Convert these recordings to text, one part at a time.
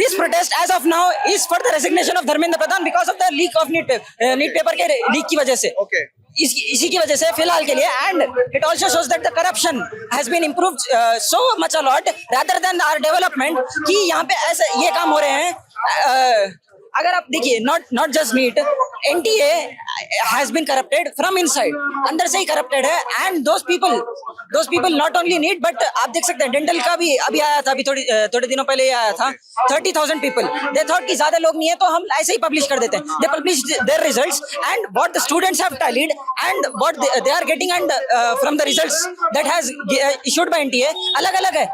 This protest as of now is for the resignation of Dharmendra Pradhan because of the leak of NEET paper के leak की वजह से. Okay. इसी की वजह से फिलहाल के लिए, and it also shows that the corruption has been improved so much a lot rather than our development कि यहाँ पे ऐसे ये काम हो रहे हैं. अगर आप देखिए, not just NEET, NTA has been corrupted from inside, अंदर से ही corrupted है, and those people not only NEET but आप देख सकते हैं डेंटल का भी अभी आया था, अभी थोड़े दिनों पहले ही आया था. 30,000 people they thought कि ज्यादा लोग नहीं है तो हम ऐसे ही पब्लिश कर देते हैं. They published their results and what the students have tallied and what they are getting and from the results that has issued by NTA अलग-अलग है,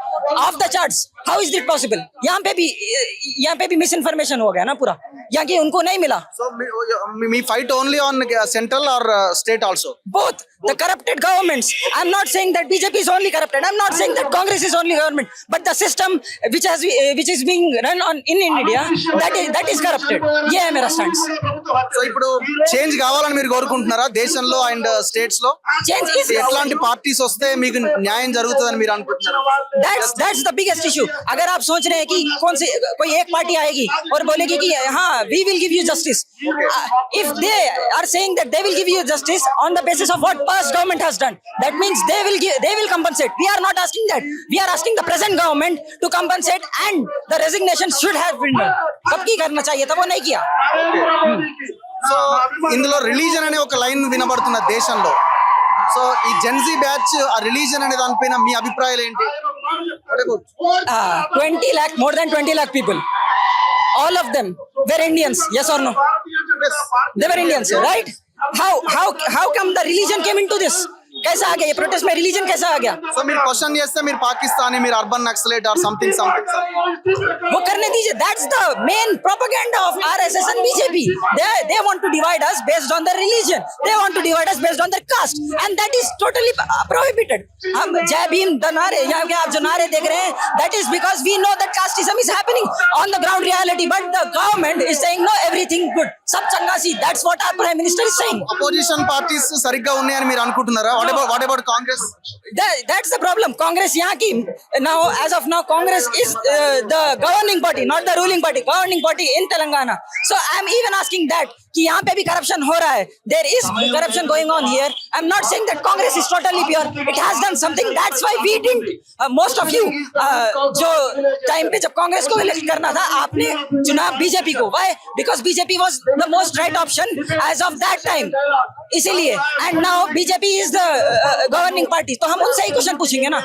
off the charts. How is it possible? यहाँ पे भी misinformation हो गया ना पूरा, यहाँ की उनको नहीं मिला. So we fight only on central or state also. Both the corrupted governments. I'm not saying that BJP is only corrupted. I'm not saying that Congress is only government. But the system which is being run on in India, that is corrupted. ये है मेरा stance. So ఇప్పుడు change కావాలని మీరు కోరుకుంటున్నారా దేశంలో and states లో? Change is ఎట్లాంటి parties వస్తే మీకు న్యాయం జరుగుతుందని మీరు అనుకుంటున్నారా? That's the biggest issue. अगर आप सोच रहे हैं कि कोई एक पार्टी आएगी और बोलेगी कि हाँ we will give you justice. If they are saying that they will give you justice on the basis of what past government has done, that means they will compensate. We are not asking that. We are asking the present government to compensate and the resignation should have been done. कब की करना चाहिए था, वो नहीं किया. So ఇందులో religion అనే ఒక లైన్ వినబడుతున్న దేశంలో. సో ఈ జెన్జీ బ్యాచ్ ఆ రిలీజన్ అనే దానిపైన మీ అభిప్రాయాలు ఏంటి? 20 lakh, more than 20 lakh people, all of them were Indians, yes or no? They were Indians, right? How come the religion came into this? कैसा आ गया ये प्रोटेस्ट में, रिलीजन कैसा आ गया? సో మీరు క్వశ్చన్ చేస్తే మీరు పాకిస్తానీ, మీరు అర్బన్ నక్సలైట్ ఆర్ సంథింగ్ वो करने दीजिए. That's the main propaganda of RSS and BJP. They want to divide us based on their religion. They want to divide us based on their caste, and that is totally prohibited. हम जय Bhim the नारे, यहाँ के आप जो नारे देख रहे हैं, that is because we know that casteism is happening on the ground reality, but the government is saying no, everything good, सब चंगा सी. That's what our prime minister is saying. Opposition parties సరిగ్గా ఉన్నాయని మీరు అనుకుంటున్నారా? What about Congress? That's the problem. Congress यहाँ की now, as of now, Congress is the governing party, not the ruling party. Governing party in Telangana. So I'm even asking that कि यहाँ पे भी corruption हो रहा है. There is corruption going on here. I'm not saying that Congress is totally pure. It has done something. That's why we didn't. Most of you जो time पे जब कांग्रेस को elect करना था, आपने चुना बीजेपी को. Why? Because BJP was the most right option as of that time. इसीलिए. And now BJP is the governing party. तो हम उनसे ही क्वेश्चन पूछेंगे ना.